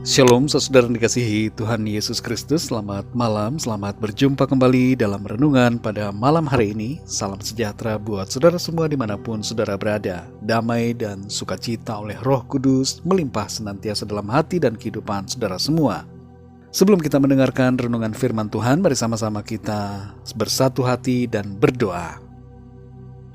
Shalom, saudara yang dikasihi Tuhan Yesus Kristus. Selamat malam, selamat berjumpa kembali dalam renungan pada malam hari ini. Salam sejahtera buat saudara semua dimanapun saudara berada. Damai dan sukacita oleh Roh Kudus melimpah senantiasa dalam hati dan kehidupan saudara semua. Sebelum kita mendengarkan renungan firman Tuhan, mari sama-sama kita bersatu hati dan berdoa.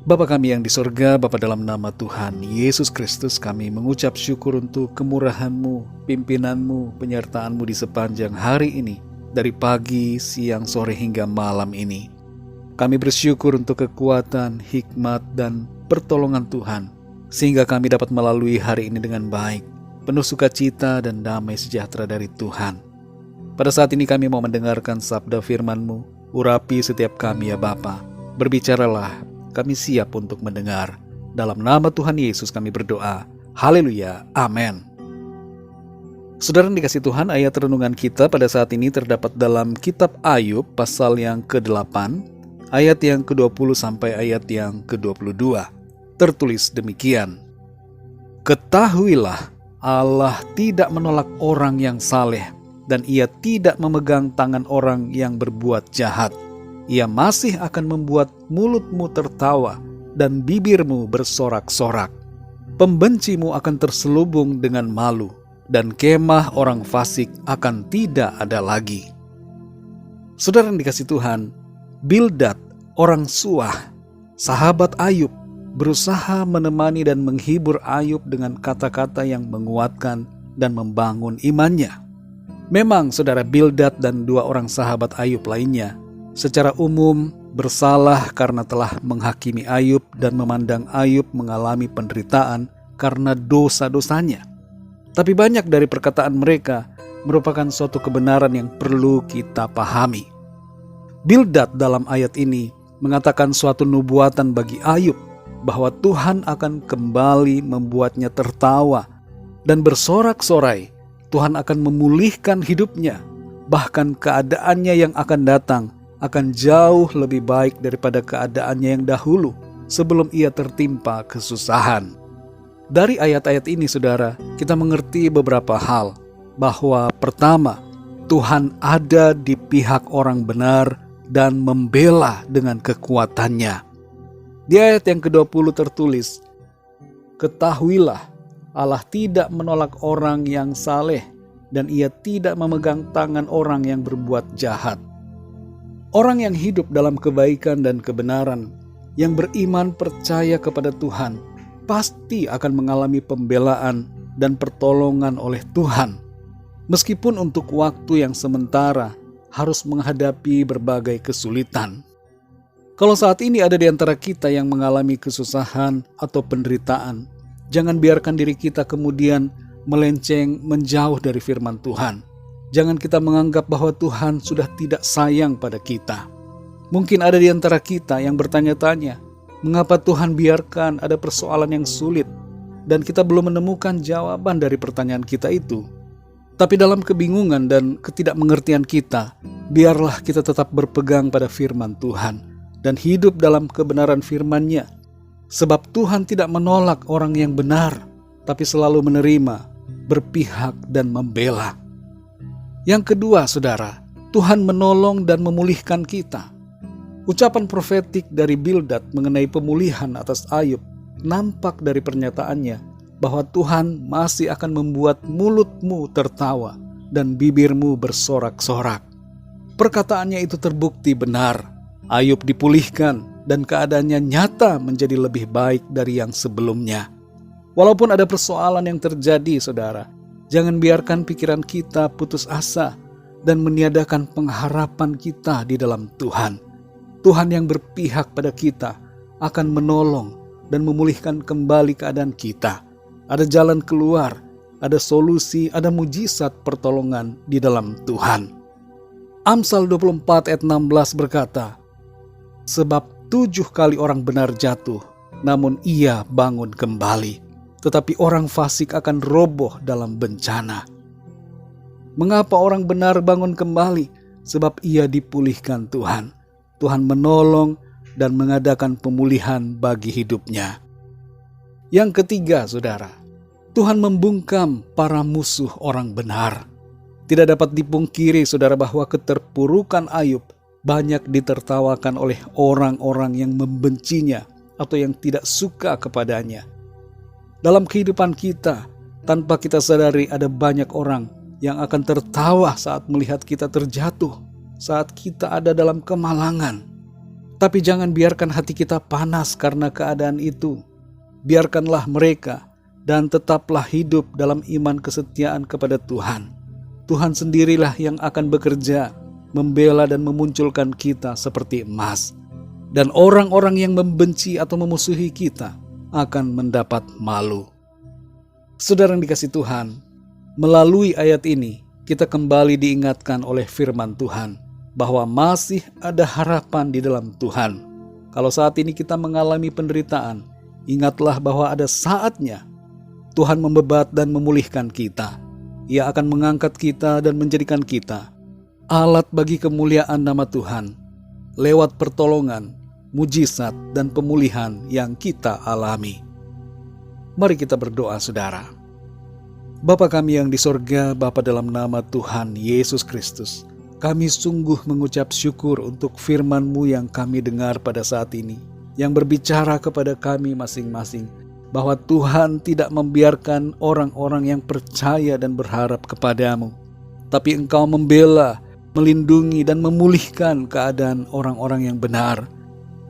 Bapa kami yang di sorga, Bapa dalam nama Tuhan Yesus Kristus, kami mengucap syukur untuk kemurahan-Mu, pimpinan-Mu, penyertaan-Mu di sepanjang hari ini, dari pagi, siang, sore hingga malam ini. Kami bersyukur untuk kekuatan, hikmat, dan pertolongan Tuhan, sehingga kami dapat melalui hari ini dengan baik, penuh sukacita dan damai sejahtera dari Tuhan. Pada saat ini kami mau mendengarkan sabda firman-Mu, urapi setiap kami ya Bapa, berbicaralah, kami siap untuk mendengar. Dalam nama Tuhan Yesus kami berdoa. Haleluya. Amin. Saudara yang dikasihi Tuhan, ayat renungan kita pada saat ini terdapat dalam kitab Ayub pasal yang ke-8, ayat yang ke-20 sampai ayat yang ke-22. Tertulis demikian. Ketahuilah, Allah tidak menolak orang yang saleh, dan Ia tidak memegang tangan orang yang berbuat jahat. Ia masih akan membuat mulutmu tertawa dan bibirmu bersorak-sorak. Pembencimu akan terselubung dengan malu, dan kemah orang fasik akan tidak ada lagi. Saudara yang dikasihi Tuhan, Bildad, orang Suah, sahabat Ayub, berusaha menemani dan menghibur Ayub dengan kata-kata yang menguatkan dan membangun imannya. Memang saudara Bildad dan dua orang sahabat Ayub lainnya secara umum bersalah karena telah menghakimi Ayub dan memandang Ayub mengalami penderitaan karena dosa-dosanya. Tapi banyak dari perkataan mereka merupakan suatu kebenaran yang perlu kita pahami. Bildad dalam ayat ini mengatakan suatu nubuatan bagi Ayub bahwa Tuhan akan kembali membuatnya tertawa dan bersorak-sorai. Tuhan akan memulihkan hidupnya, bahkan keadaannya yang akan datang akan jauh lebih baik daripada keadaannya yang dahulu sebelum ia tertimpa kesusahan. Dari ayat-ayat ini saudara, kita mengerti beberapa hal, bahwa pertama, Tuhan ada di pihak orang benar dan membela dengan kekuatannya. Di ayat yang ke-20 tertulis, ketahuilah, Allah tidak menolak orang yang saleh dan Ia tidak memegang tangan orang yang berbuat jahat. Orang yang hidup dalam kebaikan dan kebenaran, yang beriman percaya kepada Tuhan, pasti akan mengalami pembelaan dan pertolongan oleh Tuhan. Meskipun untuk waktu yang sementara harus menghadapi berbagai kesulitan. Kalau saat ini ada di antara kita yang mengalami kesusahan atau penderitaan, jangan biarkan diri kita kemudian melenceng menjauh dari firman Tuhan. Jangan kita menganggap bahwa Tuhan sudah tidak sayang pada kita. Mungkin ada di antara kita yang bertanya-tanya, mengapa Tuhan biarkan ada persoalan yang sulit dan kita belum menemukan jawaban dari pertanyaan kita itu. Tapi dalam kebingungan dan ketidakmengertian kita, biarlah kita tetap berpegang pada firman Tuhan dan hidup dalam kebenaran firman-Nya. Sebab Tuhan tidak menolak orang yang benar, tapi selalu menerima, berpihak dan membela. Yang kedua, saudara, Tuhan menolong dan memulihkan kita. Ucapan profetik dari Bildad mengenai pemulihan atas Ayub nampak dari pernyataannya bahwa Tuhan masih akan membuat mulutmu tertawa dan bibirmu bersorak-sorak. Perkataannya itu terbukti benar. Ayub dipulihkan dan keadaannya nyata menjadi lebih baik dari yang sebelumnya. Walaupun ada persoalan yang terjadi, saudara, jangan biarkan pikiran kita putus asa dan meniadakan pengharapan kita di dalam Tuhan. Tuhan yang berpihak pada kita akan menolong dan memulihkan kembali keadaan kita. Ada jalan keluar, ada solusi, ada mujizat pertolongan di dalam Tuhan. Amsal 24 ayat 16 berkata, sebab 7 kali orang benar jatuh, namun ia bangun kembali. Tetapi orang fasik akan roboh dalam bencana. Mengapa orang benar bangun kembali? Sebab ia dipulihkan Tuhan. Tuhan menolong dan mengadakan pemulihan bagi hidupnya. Yang ketiga, saudara, Tuhan membungkam para musuh orang benar. Tidak dapat dipungkiri saudara bahwa keterpurukan Ayub banyak ditertawakan oleh orang-orang yang membencinya atau yang tidak suka kepadanya. Dalam kehidupan kita, tanpa kita sadari ada banyak orang yang akan tertawa saat melihat kita terjatuh, saat kita ada dalam kemalangan. Tapi jangan biarkan hati kita panas karena keadaan itu. Biarkanlah mereka dan tetaplah hidup dalam iman kesetiaan kepada Tuhan. Tuhan sendirilah yang akan bekerja, membela dan memunculkan kita seperti emas. Dan orang-orang yang membenci atau memusuhi kita akan mendapat malu. Saudara yang dikasihi Tuhan, melalui ayat ini kita kembali diingatkan oleh firman Tuhan bahwa masih ada harapan di dalam Tuhan. Kalau saat ini kita mengalami penderitaan, ingatlah bahwa ada saatnya Tuhan membebat dan memulihkan kita. Ia akan mengangkat kita dan menjadikan kita alat bagi kemuliaan nama Tuhan lewat pertolongan, mujizat, dan pemulihan yang kita alami. Mari kita berdoa saudara. Bapa kami yang di sorga, Bapa dalam nama Tuhan Yesus Kristus, kami sungguh mengucap syukur untuk firman-Mu yang kami dengar pada saat ini, yang berbicara kepada kami masing-masing, bahwa Tuhan tidak membiarkan orang-orang yang percaya dan berharap kepadamu, tapi Engkau membela, melindungi dan memulihkan keadaan orang-orang yang benar.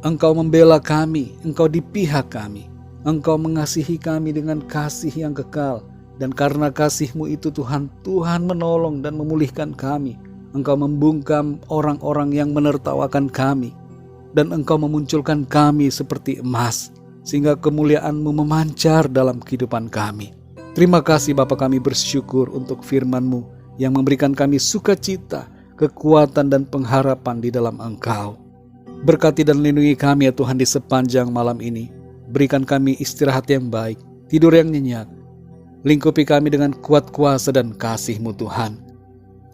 Engkau membela kami, Engkau di pihak kami, Engkau mengasihi kami dengan kasih yang kekal, dan karena kasih-Mu itu Tuhan menolong dan memulihkan kami. Engkau membungkam orang-orang yang menertawakan kami, dan Engkau memunculkan kami seperti emas, sehingga kemuliaan-Mu memancar dalam kehidupan kami. Terima kasih Bapa, kami bersyukur untuk firman-Mu yang memberikan kami sukacita, kekuatan dan pengharapan di dalam Engkau. Berkati dan lindungi kami ya Tuhan di sepanjang malam ini. Berikan kami istirahat yang baik, tidur yang nyenyak. Lingkupi kami dengan kuat kuasa dan kasih-Mu Tuhan.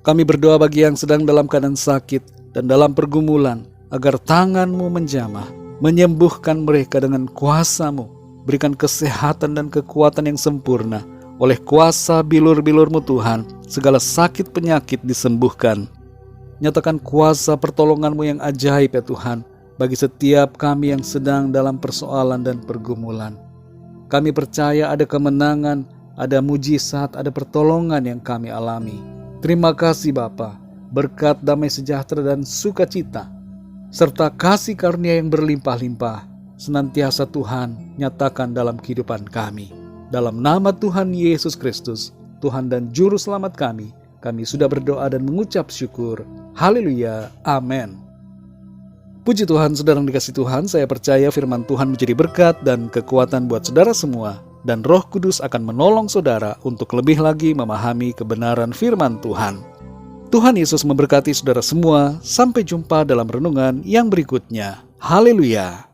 Kami berdoa bagi yang sedang dalam keadaan sakit dan dalam pergumulan, agar tangan-Mu menjamah, menyembuhkan mereka dengan kuasa-Mu. Berikan kesehatan dan kekuatan yang sempurna. Oleh kuasa bilur-bilur-Mu Tuhan, segala sakit penyakit disembuhkan. Nyatakan kuasa pertolongan-Mu yang ajaib ya Tuhan, bagi setiap kami yang sedang dalam persoalan dan pergumulan. Kami percaya ada kemenangan, ada mujizat, ada pertolongan yang kami alami. Terima kasih Bapa, berkat damai sejahtera dan sukacita, serta kasih karunia yang berlimpah-limpah, senantiasa Tuhan nyatakan dalam kehidupan kami. Dalam nama Tuhan Yesus Kristus, Tuhan dan Juru Selamat kami sudah berdoa dan mengucap syukur. Haleluya, amin. Puji Tuhan, saudara yang dikasihi Tuhan, saya percaya firman Tuhan menjadi berkat dan kekuatan buat saudara semua, dan Roh Kudus akan menolong saudara untuk lebih lagi memahami kebenaran firman Tuhan. Tuhan Yesus memberkati saudara semua. Sampai jumpa dalam renungan yang berikutnya. Haleluya.